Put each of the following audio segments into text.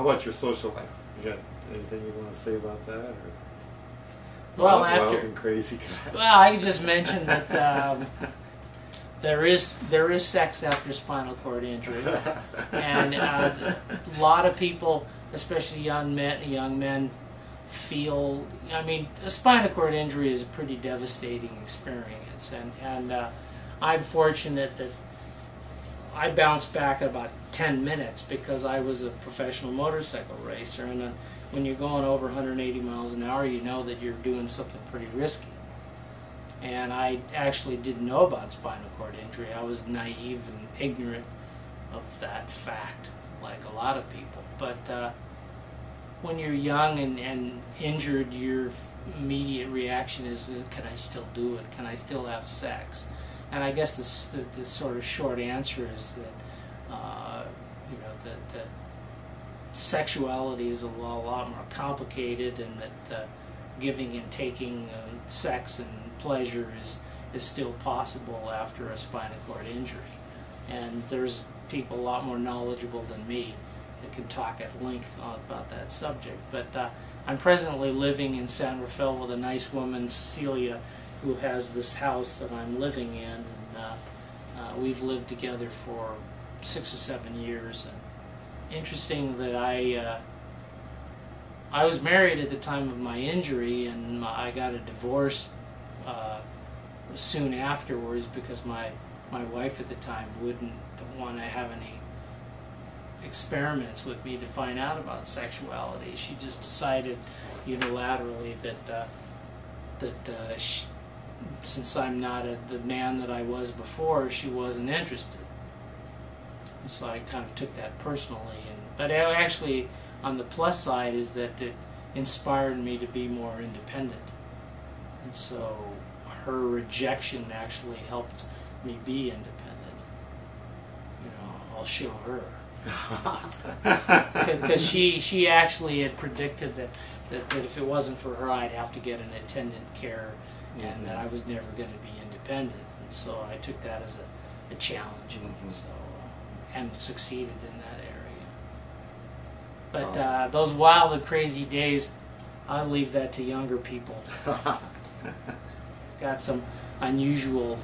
about your social life? You got anything you want to say about that? Or Well, wild and crazy. Well, I just mentioned that there is sex after spinal cord injury, and a lot of people, especially young men, feel. I mean, a spinal cord injury is a pretty devastating experience, and I'm fortunate that I bounced back in about 10 minutes because I was a professional motorcycle racer, and when you're going over 180 miles an hour, you know that you're doing something pretty risky. And I actually didn't know about spinal cord injury. I was naive and ignorant of that fact, like a lot of people. But when you're young and injured, your immediate reaction is, can I still do it? Can I still have sex? And I guess the sort of short answer is that you know, that sexuality is a lot more complicated, and that giving and taking sex and pleasure is still possible after a spinal cord injury. And there's people a lot more knowledgeable than me that can talk at length about that subject. But I'm presently living in San Rafael with a nice woman, Cecilia, who has this house that I'm living in, and we've lived together for 6 or 7 years. And interesting that I was married at the time of my injury, and I got a divorce soon afterwards because my wife at the time wouldn't want to have any experiments with me to find out about sexuality. She just decided unilaterally that since I'm not the man that I was before, she wasn't interested. And so I kind of took that personally. But actually, on the plus side is that it inspired me to be more independent. And so her rejection actually helped me be independent. You know, I'll show her. Because she actually had predicted that if it wasn't for her, I'd have to get an attendant care, and that I was never going to be independent. And so I took that as a challenge, so, and succeeded in that area. But those wild and crazy days, I leave that to younger people. Got some unusual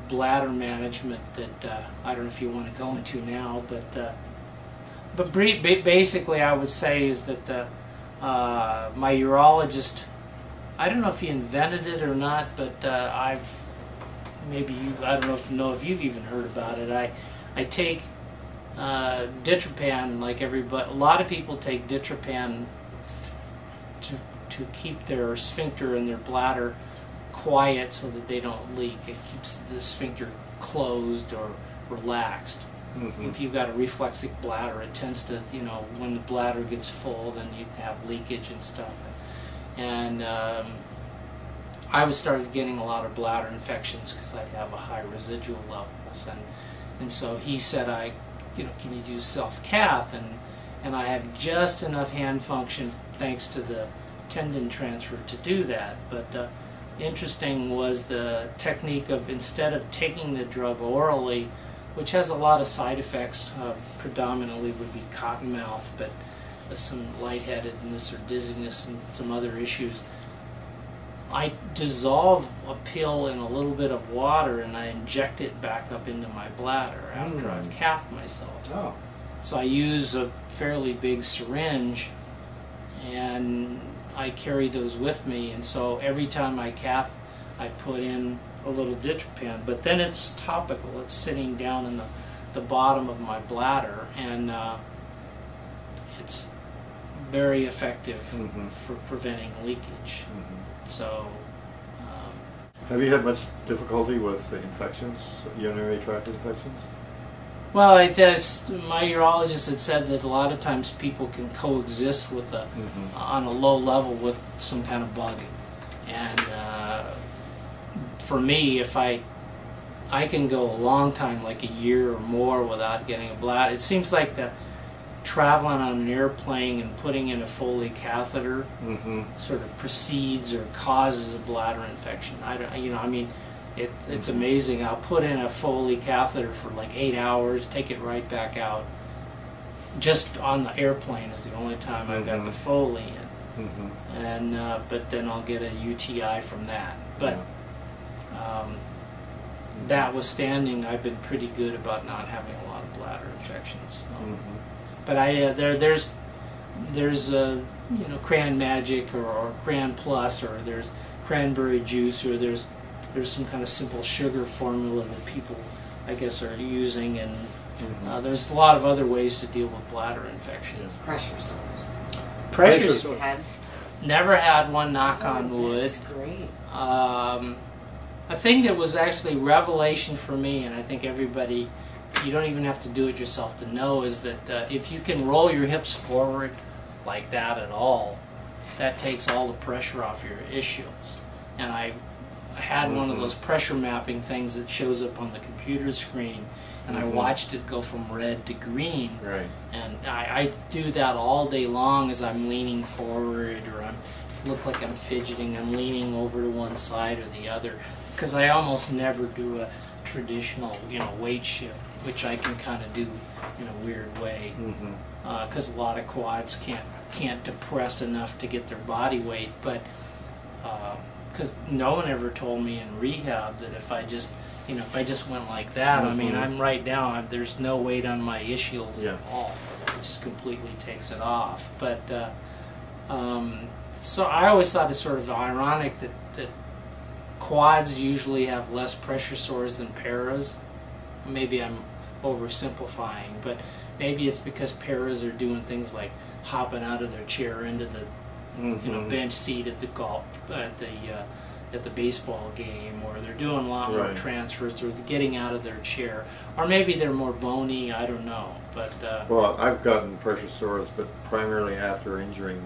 bladder management that I don't know if you want to go into now, but basically I would say is that my urologist, I don't know if he invented it or not, but I don't know if you've even heard about it. I take Ditropan like everybody. A lot of people take Ditropan to keep their sphincter and their bladder quiet so that they don't leak. It keeps the sphincter closed or relaxed. If you've got a reflexic bladder, it tends to, when the bladder gets full, then you have leakage and stuff. And I started getting a lot of bladder infections because I'd have a high residual levels, and so he said, can you do self-cath? And I have just enough hand function thanks to the tendon transfer to do that. But interesting was the technique of, instead of taking the drug orally, which has a lot of side effects, predominantly would be cotton mouth, but some lightheadedness or dizziness and some other issues. I dissolve a pill in a little bit of water and I inject it back up into my bladder after I've cathed myself. Oh. So I use a fairly big syringe and I carry those with me, and so every time I cath, I put in a little Ditropan, but then it's topical. It's sitting down in the bottom of my bladder, and it's very effective for preventing leakage. So, have you had much difficulty with infections, urinary tract infections? Well, my urologist had said that a lot of times people can coexist with on a low level with some kind of bug, and for me, if I can go a long time, like a year or more, without getting a bladder. It seems like the traveling on an airplane and putting in a Foley catheter sort of precedes or causes a bladder infection. It's amazing. I'll put in a Foley catheter for like 8 hours, take it right back out, just on the airplane is the only time I've got the Foley in. And but then I'll get a UTI from that. But that withstanding, I've been pretty good about not having a lot of bladder infections. But there's you know, Cran Magic or Cran Plus, or there's cranberry juice, or there's some kind of simple sugar formula that people, I guess, are using, and there's a lot of other ways to deal with bladder infections. Pressure sores. Pressure sores. Had? Never had one, knock on wood. That's great. A thing that was actually revelation for me, and I think everybody, you don't even have to do it yourself to know, is that if you can roll your hips forward like that at all, that takes all the pressure off your ischials. And I had one of those pressure mapping things that shows up on the computer screen, and I watched it go from red to green. Right. And I do that all day long as I'm leaning forward, or I look like I'm fidgeting, I'm leaning over to one side or the other, because I almost never do a traditional, you know, weight shift, which I can kind of do in a weird way, because a lot of quads can't depress enough to get their body weight. But because no one ever told me in rehab that if I just, you know, if I just went like that, I mean, I'm right down, there's no weight on my ischials at all. It just completely takes it off. But so I always thought it's sort of ironic that quads usually have less pressure sores than paras. Maybe I'm oversimplifying, but maybe it's because paras are doing things like hopping out of their chair into the you know, bench seat at the golf at the baseball game, or they're doing a lot more transfers, or they're getting out of their chair, or maybe they're more bony. I don't know, but well, I've gotten pressure sores, but primarily after injuring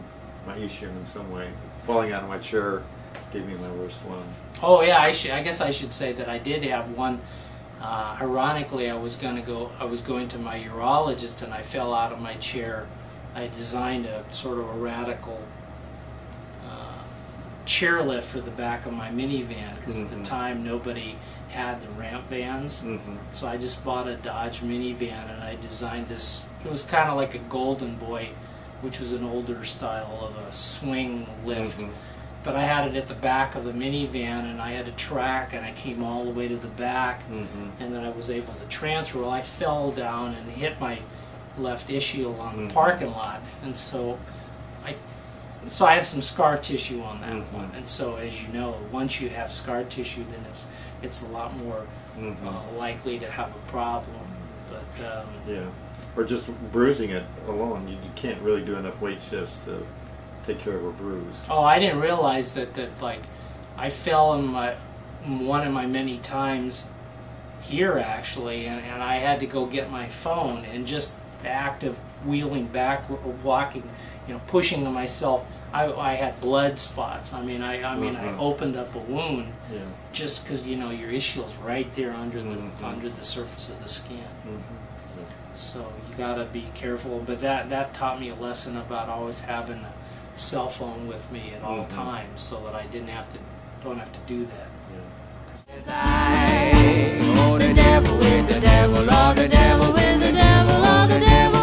my ischium in some way. Falling out of my chair gave me my worst one. Oh yeah, I guess I should say that I did have one. Ironically, I was going to my urologist, and I fell out of my chair. I designed a sort of a radical chairlift for the back of my minivan, because at the time nobody had the ramp vans. So I just bought a Dodge minivan, and I designed this. It was kind of like a Golden Boy, which was an older style of a swing lift. But I had it at the back of the minivan, and I had a track, and I came all the way to the back, and then I was able to transfer. Well, I fell down and hit my left ischial on the parking lot, and so I have some scar tissue on that one. And so, as you know, once you have scar tissue, then it's a lot more likely to have a problem. But yeah, or just bruising it alone, you can't really do enough weight shifts to take care of a bruise. Oh, I didn't realize that like I fell in one of my many times here actually, and I had to go get my phone, and just the act of wheeling back, walking, you know, pushing myself, I had blood spots. I mean, I opened up a wound just because, you know, your ischial's right there under the surface of the skin. So you gotta be careful. But that taught me a lesson about always having a cell phone with me at all times, so that I don't have to do that. Oh, the devil with the devil, oh, the devil with the devil, oh, the devil.